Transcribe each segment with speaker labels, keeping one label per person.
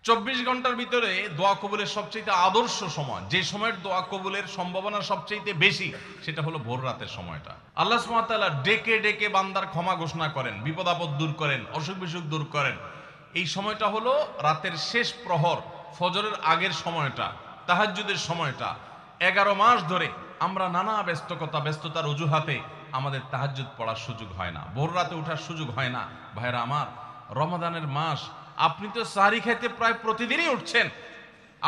Speaker 1: 24 ঘন্টার ভিতরে দোয়া কবুলের সবচেয়ে আদর্শ সময়, যে সময়ের দোয়া কবুলের সম্ভাবনা সবচেয়ে বেশি, সেটা হলো ভোর রাতের সময়টা। আল্লাহ সুবহানাহু ওয়া তাআলা ডেকে ডেকে বান্দার ক্ষমা ঘোষণা করেন, বিপদ আপদ দূর করেন, অসুখ বিসুখ দূর করেন। এই সময়টা হলো রাতের শেষ প্রহর, ফজরের আগের সময়টা, তাহাজ্জুদের সময়টা। 11 মাস ধরে আমরা নানা ব্যস্ততার অজুহাতে আমাদের তাহাজ্জুদ পড়ার সুযোগ হয় না, ভোর রাতে ওঠার সুযোগ হয় না। ভাইরা আমার, রমাদানের মাস, আপনি তো সাহরি খাইতে প্রায় প্রতিদিনই উঠছেন।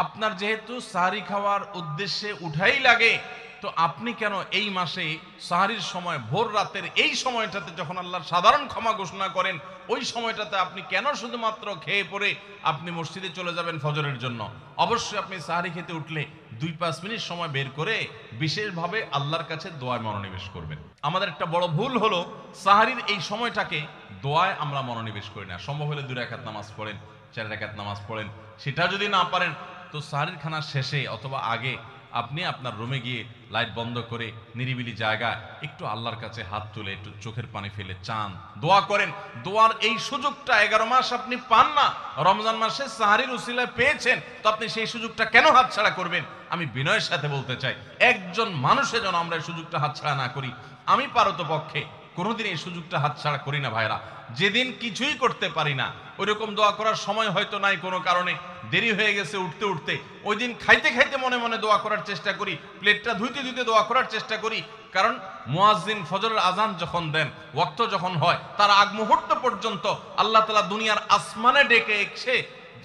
Speaker 1: আপনার যেহেতু সাহরি খাওয়ার উদ্দেশ্যে উঠাই লাগে, তো আপনি কেন এই মাসে সাহরির সময় ভোর রাতের এই সময়টাতে যখন আল্লাহর সাধারণ ক্ষমা ঘোষণা করেন, ওই সময়টাতে আপনি কেন শুধুমাত্র খেয়ে পরে আপনি মসজিদে চলে যাবেন ফজরের জন্য? অবশ্যই আপনি সাহরি খেতে উঠলে 2-5 মিনিট সময় বের করে বিশেষভাবে আল্লাহর কাছে দোয়ায় মনোনিবেশ করবেন। আমাদের একটা বড় ভুল হলো সাহরির এই সময়টাকে দোয়ায় আমরা মনোনিবেশ করি না। সম্ভব হলে 2 রাকাত নামাজ পড়েন, 4 রাকাত নামাজ পড়েন। সেটা যদি না পারেন, তো সাহরির খানা শেষে অথবা আগে আপনি আপনার রুমে গিয়ে লাইট বন্ধ করে নিরিবিলি জায়গায় একটু আল্লাহর কাছে হাত তুলে একটু চোখের পানি ফেলে চান, দোয়া করেন। দোয়ার এই সুযোগটা 11 মাস আপনি পান না, রমজান মাসে সাহরির উসিলায় পেয়েছেন, তো আপনি সেই সুযোগটা কেন হাতছাড়া করবেন? আমি বিনয়ের সাথে বলতে চাই, একজন মানুষের যেন আমরা এই সুযোগটা হাতছাড়া না করি। আমি পারতপক্ষে কোনোদিন এই সুযোগটা হাতছাড়া করি না ভাইরা। যেদিন কিছুই করতে পারি না, ওইরকম দোয়া করার সময় হয়তো নাই, কোনো কারণে দেরি হয়ে গেছে উঠতে উঠতে, ওই দিন খাইতে খাইতে মনে মনে দোয়া করার চেষ্টা করি, প্লেটটা ধুইতে ধুইতে দোয়া করার চেষ্টা করি। কারণ মুয়াজ্জিন ফজরের আজান যখন দেন, ওয়াক্ত যখন হয়, তার আগ মুহূর্ত পর্যন্ত আল্লাহ তাআলা দুনিয়ার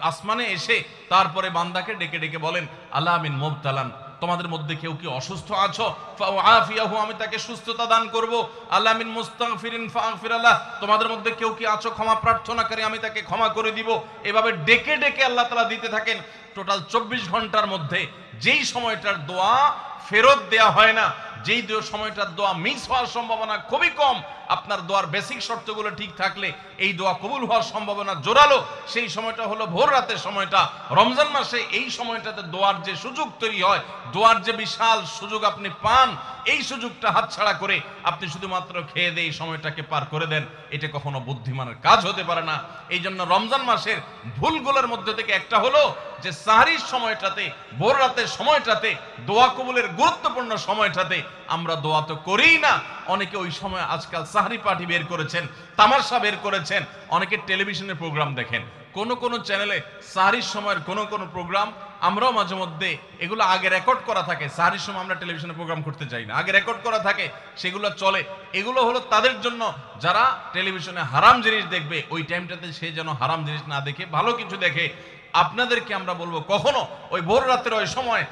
Speaker 1: আসমানে এসে তারপরে বান্দাকে ডেকে ডেকে বলেন, আলা মিন মুবতালান, তোমাদের মধ্যে কেউ কি অসুস্থ আছো, ফাআফিয়াহু, আমি তাকে সুস্থতা দান করব। আলা মিন মুস্তাগফিরিন ফাগফির লাহ, তোমাদের মধ্যে কেউ কি আছো ক্ষমা প্রার্থনাকারী, আমি তাকে ক্ষমা করে দিব। এভাবে ডেকে ডেকে আল্লাহ তাআলা দিতে থাকেন। টোটাল 24 ঘন্টার মধ্যে যেই সময়টার দোয়া ফেরত দেয়া হয় না, যেই সময়টার দোয়া মিস হওয়ার সম্ভাবনা খুবই কম, আপনার দোয়ার বেসিক শর্তগুলো ঠিক থাকলে এই দোয়া কবুল হওয়ার সম্ভাবনা জোরালো, সেই সময়টা হলো ভোর রাতের সময়টা। রমজান মাসে এই সময়টাতে দোয়ার যে সুযোগ তৈরি হয়, দোয়ার যে বিশাল সুযোগ আপনি পান, এই সুযোগটা হাতছাড়া করে আপনি শুধুমাত্র খেয়ে দিয়ে এই সময়টাকে পার করে দেন, এটা কখনো বুদ্ধিমানের কাজ হতে পারে না। এই জন্য রমজান মাসের ভুলগুলোর মধ্যে থেকে একটা হলো যে সাহরির সময়টাতে, ভোর রাতের সময়টাতে, দোয়া কবুলের গুরুত্বপূর্ণ সময়টাতে আমরা দোয়া তো করিই না। অনেকে ওই সময় আজকাল সাহরি পার্টি বের করেছেন, তামাশা বের করেছেন, অনেকে টেলিভিশনের প্রোগ্রাম দেখেন। কোন কোন চ্যানেলে সাহরির সময়ের কোন কোন প্রোগ্রাম আমরাও মাঝে মধ্যে, এগুলো আগে রেকর্ড করা থাকে। সাহরির সময় আমরা টেলিভিশনে প্রোগ্রাম করতে চাই না, আগে রেকর্ড করা থাকে, সেগুলো চলে। এগুলো হলো তাদের জন্য যারা টেলিভিশনে হারাম জিনিস দেখবে, ওই টাইমটাতে সে যেন হারাম জিনিস না দেখে ভালো কিছু দেখে। আপনাদেরকে আমরা বলবো, কখনো ওই ভোর রাতের ওই সময়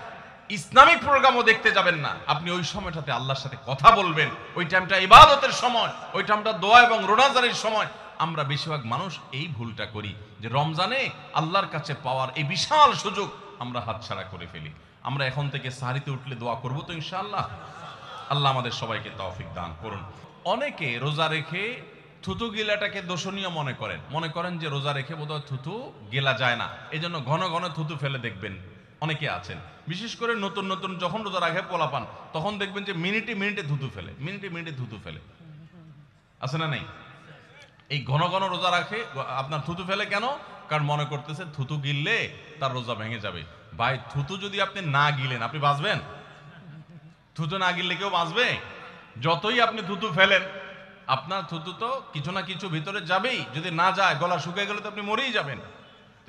Speaker 1: ইসলামিক প্রোগ্রামও দেখতে যাবেন না। আপনি ওই সময়টাতে আল্লাহর সাথে কথা বলবেন, ওই টাইমটা ইবাদতের সময়, ওই টাইমটা দোয়া এবং রোনাজারির সময়। আমরা বেশিরভাগ মানুষ এই ভুলটা করি যে রমজানে আল্লাহর কাছে পাওয়ার এই বিশাল সুযোগ আমরা হাতছাড়া করে ফেলি। আমরা এখন থেকে সাহরিতে উঠলে দোয়া করব তো ইনশাআল্লাহ। আল্লাহ আমাদের সবাইকে তৌফিক দান করুন। অনেকে রোজা রেখে থুতু গিলাটাকে দোষণীয় মনে করেন যে রোজা রেখে বোধহয় থুতু গেলা যায় না, এই জন্য ঘন ঘন থুতু ফেলে দেখবেন অনেকে আছেন। বিশেষ করে নতুন নতুন যখন রোজা রাখে পোলাপান, তখন দেখবেন যে মিনিটে মিনিটে থুতু ফেলে। আছে না নাই? এই ঘন ঘন রোজা রাখে, আপনার থুতু ফেলে কেন? কারণ মনে করতেছে থুতু গিললে তার রোজা ভেঙে যাবে। ভাই, থুতু যদি আপনি না গিলেন, আপনি বাঁচবেন? থুতু না গিললে কেউ বাঁচবে? যতই আপনি থুতু ফেলেন, আপনার থুতু তো কিছু না কিছু ভিতরে যাবেই। যদি না যায়, গলা শুকিয়ে গেলে তো আপনি মরেই যাবেন।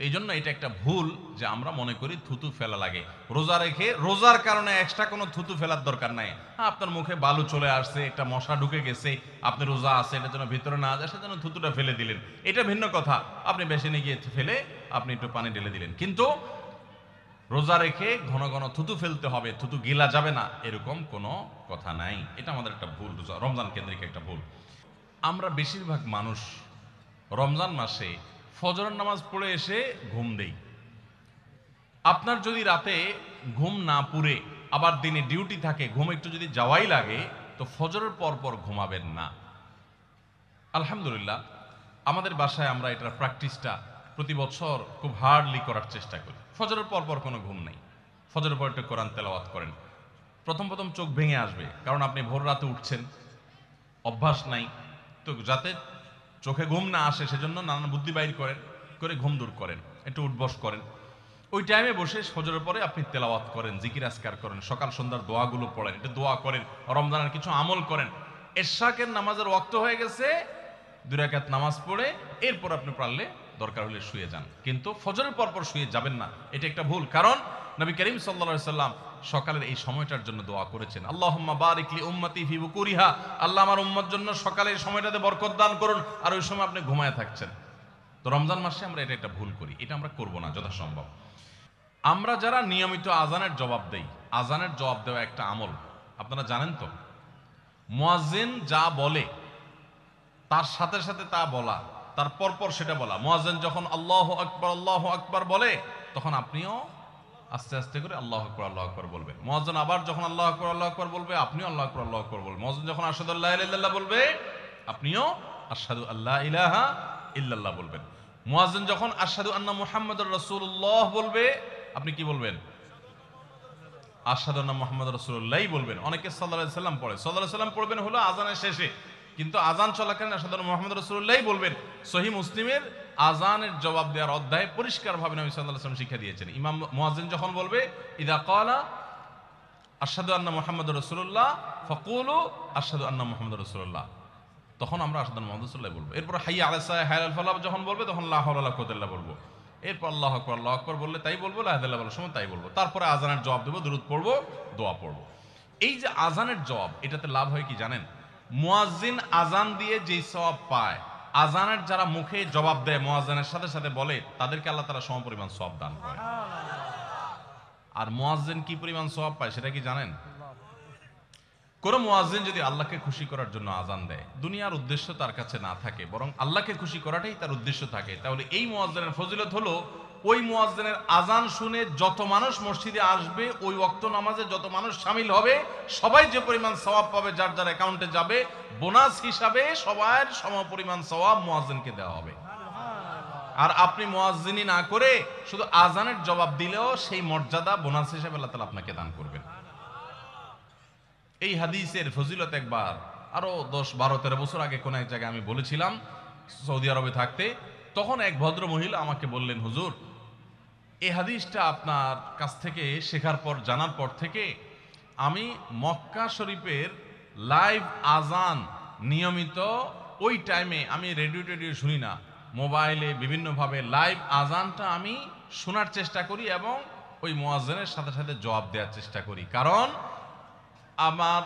Speaker 1: এই জন্য এটা একটা ভুল যে আমরা মনে করি থুতু ফেলা লাগে। রোজা রেখে রোজার কারণে এক্সট্রা কোনো থুতু ফেলার দরকার নাই। আপনার মুখে বালু চলে আসছে, একটা মশা ঢুকে গেছে, আপনি রোজা আছে, এটা যেন ভিতরে না যায়, সেজন্য থুতুটা ফেলে দিলেন, এটা ভিন্ন কথা। আপনি বেসিনে গিয়ে ফেলে আপনি একটু পানি ঢেলে দিলেন। কিন্তু রোজা রেখে ঘন ঘন থুতু ফেলতে হবে, থুতু গিলা যাবে না, এরকম কোনো কথা নাই। এটা আমাদের একটা ভুল, রমজান কেন্দ্রিক একটা ভুল। আমরা বেশিরভাগ মানুষ রমজান মাসে ফজরের নামাজ পড়ে এসে ঘুম দেই। আপনার যদি রাতে ঘুম না পুরে আবার দিনে ডিউটি থাকে, ঘুম একটু যদি যাওয়াই লাগে, তো ফজরের পর পর ঘুমাবেন না। আলহামদুলিল্লাহ, আমাদের বাসায় আমরা এটার প্র্যাকটিসটা প্রতি বছর খুব হার্ডলি করার চেষ্টা করি। ফজরের পর পর কোনো ঘুম নেই, ফজরের পর একটু কোরআন তেলাওয়াত করেন। প্রথম প্রথম চোখ ভেঙে আসবে, কারণ আপনি ভোর রাতে উঠছেন, অভ্যাস নাই। তো যাতে চোখে ঘুম না আসে, সেজন্য নানান বুদ্ধি বাইর করে ঘুম দূর করেন। একটু উঠবস করেন, ওই টাইমে বসে ফজরের পরে আপনি তেলাওয়াত করেন, জিকির আজকার করেন, সকাল সন্ধ্যার দোয়াগুলো পড়েন, একটু দোয়া করেন, রমজানের কিছু আমল করেন। এশাকের নামাজের ওয়াক্ত হয়ে গেছে, 2 রাকাত নামাজ পড়ে এরপর আপনি পারলে দরকার হলে শুয়ে যান, কিন্তু ফজরের পর শুয়ে যাবেন না, এটা একটা ভুল। কারণ নবী করিম সাল্লাল্লাহু আলাইহি সাল্লাম সকালের এই সময়টার জন্য দোয়া করেছেন, আল্লাহুম্মা বারিক লি উম্মতি ফি বুকুরিহা, আল্লাহ আমার উম্মত জন্য সকালের সময়টাতে বরকত দান করুন, আর ওই সময় আপনি ঘুমায় থাকছেন। তো রমজান মাসে আমরা এটা একটা ভুল করি, এটা আমরা করব না যথাসম্ভব। আমরা যারা নিয়মিত আজানের জবাব দেই, আজানের জবাব দেওয়া একটা আমল, আপনারা জানেন তো, মুয়াজ্জিন যা বলে তার সাথে সাথে তা বলা, তার পরপর সেটা বলা। মুয়াজ্জিন যখন আল্লাহু আকবার বলে, তখন আপনিও আস্তে আস্তে করে আল্লাহু আকবার বলবেন। মুয়াজ্জিন আবার যখন আল্লাহু আকবার বলবে, আপনিও আল্লাহু আকবার বলবেন। মুয়াজ্জিন যখন আশহাদু আল্লা ইলাহা ইল্লাল্লাহ বলবে, আপনিও আশহাদু আল্লা ইলাহা ইল্লাল্লাহ বলবেন। মুয়াজ্জিন যখন আশহাদু আন্না মুহাম্মাদুর রাসূলুল্লাহ বলবে, আপনি কি বলবেন? আশহাদু আন্না মুহাম্মাদুর রাসূলুল্লাহ বলবেন। অনেকে সাল্লাল্লাহু আলাইহি সাল্লাম পড়ে, সাল্লাল্লাহু আলাইহি সাল্লাম পড়বেন হলো আজানের শেষে, কিন্তু আজান চলাকালীন আশহাদু আন্না মুহাম্মাদুর রাসূলুল্লাহ বলবেন। সহিহ মুসলিমের আজানের জবাব দেওয়ার অধ্যায়ে পরিষ্কারভাবে নবী সাল্লাল্লাহু আলাইহি ওয়াসাল্লাম শিক্ষা দিয়েছেন। ইমাম মুয়াজ্জিন যখন বলবে ইযা ক্বালা আশহাদু আন্না মুহাম্মাদুর রাসূলুল্লাহ ফাকুলু আশহাদু আন্না মুহাম্মাদুর রাসূলুল্লাহ, তখন আমরা আশহাদু আন্না মুহাম্মাদুর রাসূলুল্লাহ বলবো। এরপর হাইয়া আলাস সালাহ হাইয়া আল ফালাহ যখন বলবে, তখন লা হাওলা ওয়ালা কুওয়াতা ইল্লা বলবো। এরপর আল্লাহু আকবার বললে তাই বলবো, লা ইলাহা ইল্লাল্লাহ বলার সময় তাই বলবো। তারপরে আজানের জবাব দেবো, দুরূদ পড়বো, দোয়া পড়বো। এই যে আজানের জবাব, এটাতে লাভ হয় কি জানেন? মুয়াজ্জিন আজান দিয়ে যেই সওয়াব পায়, আজানের যারা মুখে জবাব দেয়, মুয়াজ্জিনের সাথে সাথে বলে, তাদেরকে আল্লাহ তাআলা সমপরিমাণ সওয়াব দান করে। আর মুয়াজ্জিন কি পরিমাণ সওয়াব পায় সেটা কি জানেন? কোন মুয়াজ্জিন যদি আল্লাহকে খুশি করার জন্য আজান দেয়, দুনিয়ার উদ্দেশ্য তার কাছে না থাকে, বরং আল্লাহকে খুশি করাটাই তার উদ্দেশ্য থাকে, তাহলে এই মুয়াজ্জিনের ফজিলত হলো, ওই মুয়াজ্জিনের আজান শুনে যত মানুষ মসজিদে আসবে, ওই ওয়াক্ত নামাজে যত মানুষ শামিল হবে, সবাই যে পরিমাণ সওয়াব পাবে, যার যার অ্যাকাউন্টে যাবে, বোনাস হিসাবে সবার সমপরিমাণ সওয়াব মুয়াজ্জিনকে দেওয়া হবে। আর আপনি মুয়াজ্জিনি না করে শুধু আজানের জবাব দিলেও সেই মর্যাদা বোনাস হিসেবে আল্লাহ তাআলা আপনাকে দান করবেন। এই হাদিসের ফজিলত একবার আরো 10, 12, 13 বছর আগে কোন এক জায়গায় আমি বলেছিলাম, সৌদি আরবে থাকতে। তখন এক ভদ্র মহিলা আমাকে বললেন, হুজুর, এই হাদিসটা আপনার কাছ থেকে শেখার পর, জানার পর থেকে আমি মক্কা শরীফের লাইভ আজান নিয়মিত ওই টাইমে, আমি রেডিও শুনি না, মোবাইলে বিভিন্নভাবে লাইভ আজানটা আমি শোনার চেষ্টা করি এবং ওই মুয়াজ্জিনের সাথে সাথে জবাব দেওয়ার চেষ্টা করি। কারণ আমার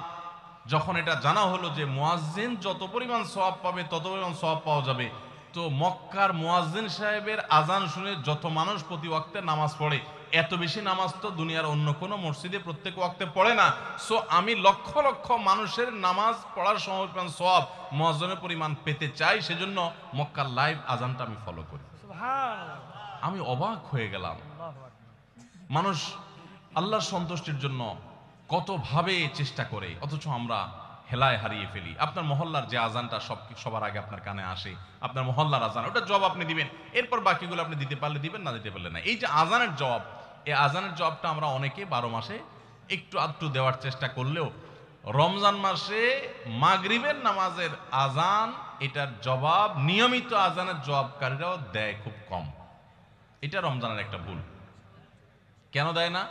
Speaker 1: যখন এটা জানা হলো যে মুয়াজ্জিন যত পরিমাণ সওয়াব পাবে, তত পরিমাণ সওয়াব পাওয়া যাবে, তো মক্কার মুয়াজ্জিন সাহেবের আজান শুনে যত মানুষ প্রতি ওয়াক্তে নামাজ পড়ে, এত বেশি নামাজ তো দুনিয়ার অন্য কোনো মসজিদে প্রত্যেক ওয়াক্তে পড়ে না। সো আমি লক্ষ লক্ষ মানুষের নামাজ পড়ার সময় সওয়াব, মুয়াজ্জিনের পরিমাণ পেতে চাই, সেজন্য মক্কার লাইভ আজানটা আমি ফলো করি। আমি অবাক হয়ে গেলাম, মানুষ আল্লাহর সন্তুষ্টির জন্য কত ভাবে চেষ্টা করে, অথচ আমরা হেলায় হারিয়ে ফেলি। আপনার মহল্লার যে আজানটা সবার আগে আপনার কানে আসে, আপনার মহল্লার আজান, ওটা জবাব আপনি দিবেন, এরপর বাকিগুলো আপনি দিতে পারলে দিবেন, না দিতে পারলে না। এই যে আজানের জবাব, এই আজানের জবাবটা আমরা অনেকে 12 মাসে একটু আধটু দেওয়ার চেষ্টা করলেও, রমজান মাসে মাগরিবের নামাজের আজান, এটার জবাব নিয়মিত আজানের জবাবকারীরাও দেয় খুব কম। এটা রমজানের একটা ভুল। কেন দেয় না?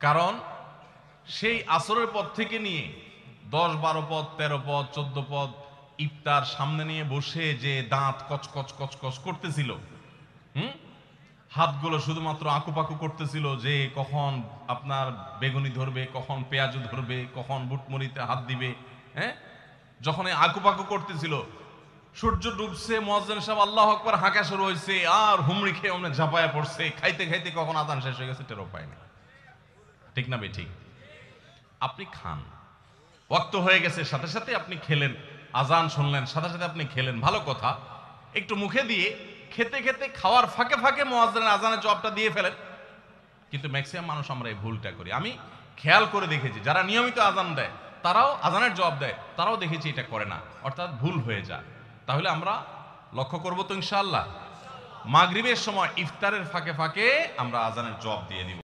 Speaker 1: কারণ সেই আসরের পর থেকে নিয়ে 10, 12 পদ, 13 পদ, 14 পদ ইফতার সামনে নিয়ে বসে যে দাঁত কচকচ করতেছিল, হাতগুলো শুধুমাত্র আকুপাকু করতেছিল যে কখন আপনার বেগুনি ধরবে, কখন পেঁয়াজু ধরবে, কখন বুটমরিতে হাত দিবে। যখন আকুপাকু করতেছিল, সূর্য ডুবছে, মুয়াজ্জিন সাহেব আল্লাহু আকবার হাঁকা শুরু হয়েছে, আর হুমড়ি খেয়ে অমনে ঝাঁপায়া পড়ছে, খাইতে খাইতে কখন আজান শেষ হয়ে গেছে টেরও পায়নি। ঠিক না বেঠিক? আপনি খান, ওয়াক্ত হয়ে গেছে, সাথে সাথে আপনি খেলেন, আজান শুনলেন, সাথে সাথে আপনি খেলেন, ভালো কথা। একটু মুখে দিয়ে খেতে খেতে, খাওয়ার ফাঁকে ফাঁকে মুয়াজ্জিনের আজানের জবাবটা দিয়ে ফেলেন। কিন্তু ম্যাক্সিমাম মানুষ আমরা এই ভুলটা করি। আমি খেয়াল করে দেখেছি, যারা নিয়মিত আজান দেয়, তারাও আজানের জবাব দেয়, তারাও দেখেছি এটা করে না, অর্থাৎ ভুল হয়ে যায়। তাহলে আমরা লক্ষ্য করবো তো ইনশাআল্লাহ, মাগরিবের সময় ইফতারের ফাঁকে ফাঁকে আমরা আজানের জবাব দিয়ে দিব।